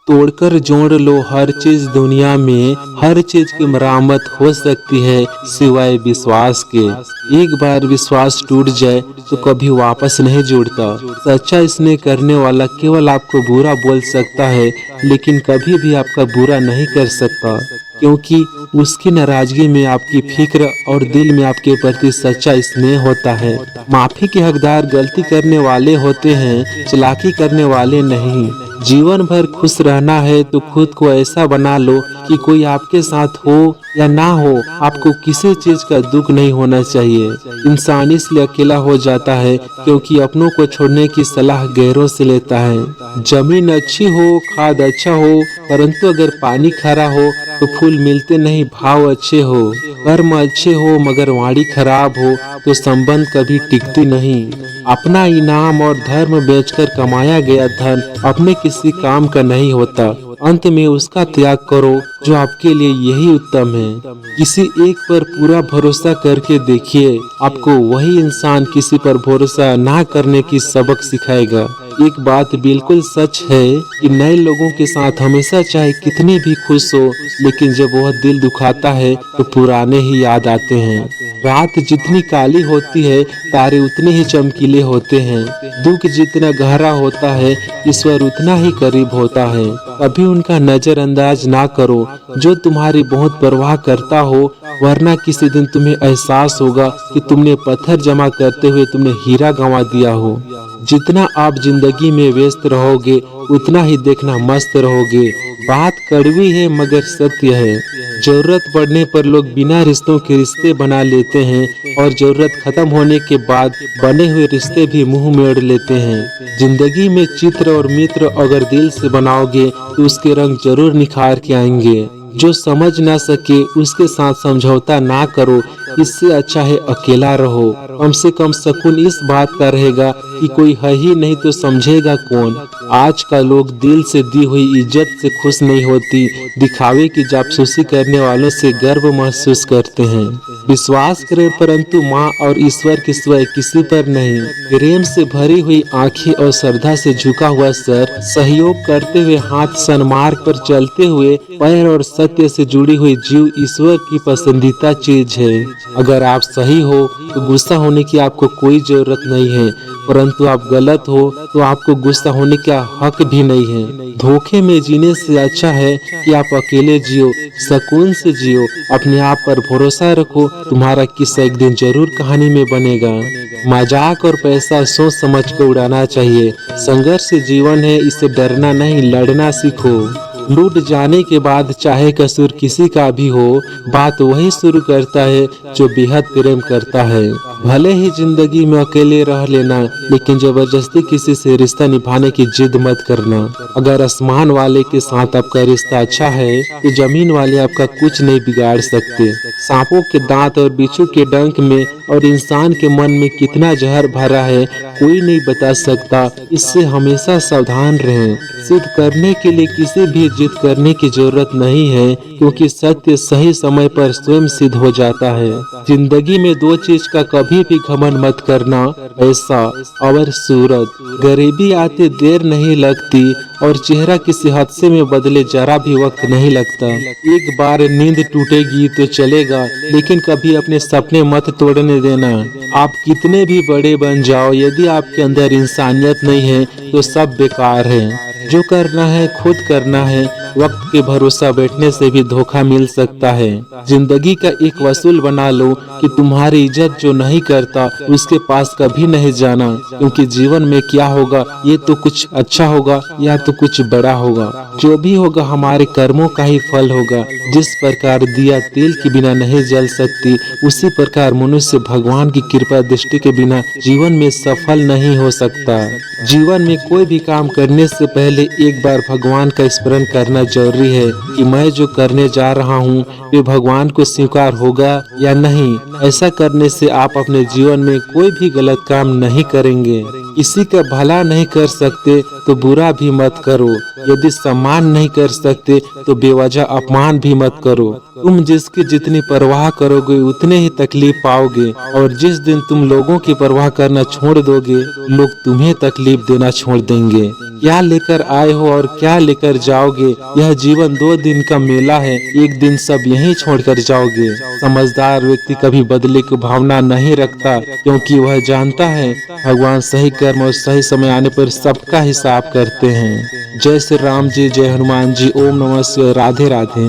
तोड़कर जोड़ लो हर चीज दुनिया में, हर चीज की मरामत हो सकती है सिवाय विश्वास के। एक बार विश्वास टूट जाए तो कभी वापस नहीं जुड़ता। सच्चा इसने करने वाला केवल आपको बुरा बोल सकता है, लेकिन कभी भी आपका बुरा नहीं कर सकता, क्योंकि उसकी नाराजगी में आपकी फिक्र और दिल में आपके प्रति सच्चा स्नेह होता है। माफी के हकदार गलती करने वाले होते हैं, चालाकी करने वाले नहीं। जीवन भर खुश रहना है तो खुद को ऐसा बना लो कि कोई आपके साथ हो या ना हो, आपको किसी चीज का दुख नहीं होना चाहिए। इंसान इसलिए अकेला हो जाता है क्योंकि अपनों को छोड़ने की सलाह गैरों से लेता है। जमीन अच्छी हो, खाद अच्छा हो, परंतु अगर पानी खरा हो तो फूल मिलते नहीं। भाव अच्छे हो, कर्म अच्छे हो, मगर वाणी खराब हो तो संबंध कभी टिकती नहीं। अपना इनाम और धर्म बेचकर कमाया गया धन अपने किसी काम का नहीं होता। अंत में उसका त्याग करो जो आपके लिए यही उत्तम है। किसी एक पर पूरा भरोसा करके देखिए, आपको वही इंसान किसी पर भरोसा ना करने की सबक सिखाएगा। एक बात बिल्कुल सच है कि नए लोगों के साथ हमेशा चाहे कितनी भी खुश हो, लेकिन जब वह दिल दुखाता है तो पुराने ही याद आते हैं। रात जितनी काली होती है तारे उतने ही चमकीले होते हैं। दुख जितना गहरा होता है ईश्वर उतना ही करीब होता है। कभी उनका नजरअंदाज ना करो जो तुम्हारी बहुत परवाह करता हो, वरना किसी दिन तुम्हें एहसास होगा कि तुमने पत्थर जमा करते हुए तुमने हीरा गंवा दिया हो। जितना आप जिंदगी में व्यस्त रहोगे उतना ही देखना मस्त रहोगे। बात कड़वी है मगर सत्य है। जरूरत पड़ने पर लोग बिना रिश्तों के रिश्ते बना लेते हैं और जरूरत खत्म होने के बाद बने हुए रिश्ते भी मुंह मोड़ लेते हैं। जिंदगी में चित्र और मित्र अगर दिल से बनाओगे तो उसके रंग जरूर निखार के आएंगे। जो समझ ना सके उसके साथ समझौता ना करो, इससे अच्छा है अकेला रहो। कम से कम सुकून इस बात का रहेगा कि कोई है ही नहीं तो समझेगा कौन। आज का लोग दिल से दी हुई इज्जत से खुश नहीं होती, दिखावे की जासूसी करने वालों से गर्व महसूस करते हैं। विश्वास करें परंतु माँ और ईश्वर के सिवाय किसी पर नहीं। प्रेम से भरी हुई आंखें और श्रद्धा से झुका हुआ सर, सहयोग करते हुए हाथ, सन्मार्ग पर चलते हुए पैर और सत्य से जुड़ी हुई जीव ईश्वर की पसंदीदा चीज है। अगर आप सही हो तो गुस्सा होने की आपको कोई जरूरत नहीं है, परंतु आप गलत हो तो आपको गुस्सा होने का हक भी नहीं है। धोखे में जीने से अच्छा है कि आप अकेले जियो, सुकून से जियो, अपने आप पर भरोसा रखो। तुम्हारा किस्सा एक दिन जरूर कहानी में बनेगा। मजाक और पैसा सोच समझ कर उड़ाना चाहिए। संघर्ष जीवन है, इससे डरना नहीं लड़ना सीखो। लूट जाने के बाद चाहे कसूर किसी का भी हो, बात वही शुरू करता है जो बेहद प्रेम करता है। भले ही जिंदगी में अकेले रह लेना, लेकिन जबरदस्ती किसी से रिश्ता निभाने की जिद मत करना। अगर आसमान वाले के साथ आपका रिश्ता अच्छा है तो जमीन वाले आपका कुछ नहीं बिगाड़ सकते। सांपों के दांत और बिच्छू के डंक में और इंसान के मन में कितना जहर भरा है कोई नहीं बता सकता। इससे हमेशा सावधान रहें। सिद्ध करने के लिए किसी भी जिद करने की जरूरत नहीं है, क्योंकि सत्य सही समय पर स्वयं सिद्ध हो जाता है। जिंदगी में दो चीज का कभी भी घमंड मत करना, पैसा और सूरत। गरीबी आते देर नहीं लगती और चेहरा किसी हादसे में बदले जरा भी वक्त नहीं लगता। एक बार नींद टूटेगी तो चलेगा, लेकिन कभी अपने सपने मत तोड़ने देना। आप कितने भी बड़े बन जाओ, यदि आपके अंदर इंसानियत नहीं है तो सब बेकार है। जो करना है खुद करना है। वक्त के भरोसा बैठने से भी धोखा मिल सकता है। जिंदगी का एक वसूल बना लो कि तुम्हारी इज्जत जो नहीं करता उसके पास कभी नहीं जाना, क्योंकि जीवन में क्या होगा ये तो कुछ अच्छा होगा या तो कुछ बड़ा होगा। जो भी होगा हमारे कर्मों का ही फल होगा। जिस प्रकार दिया तेल के बिना नहीं जल सकती, उसी प्रकार मनुष्य भगवान की कृपा दृष्टि के बिना जीवन में सफल नहीं हो सकता। जीवन में कोई भी काम करने से पहले एक बार भगवान का स्मरण करना जरूरी है कि मैं जो करने जा रहा हूँ वे भगवान को स्वीकार होगा या नहीं। ऐसा करने से आप अपने जीवन में कोई भी गलत काम नहीं करेंगे। किसी का भला नहीं कर सकते तो बुरा भी मत करो। यदि सम्मान नहीं कर सकते तो बेवजह अपमान भी मत करो। तुम जिसकी जितनी परवाह करोगे उतने ही तकलीफ पाओगे, और जिस दिन तुम लोगों की परवाह करना छोड़ दोगे, लोग तुम्हें तकलीफ देना छोड़ देंगे। क्या लेकर आए हो और क्या लेकर जाओगे? यह जीवन 2 दिन का मेला है, एक दिन सब यहीं छोड़कर जाओगे। समझदार व्यक्ति कभी बदले की भावना नहीं रखता, क्योंकि वह जानता है भगवान सही कर्म और सही समय आने पर सबका हिसाब करते हैं। जय श्री राम जी, जय हनुमान जी, ओम नमः शिवाय, राधे राधे।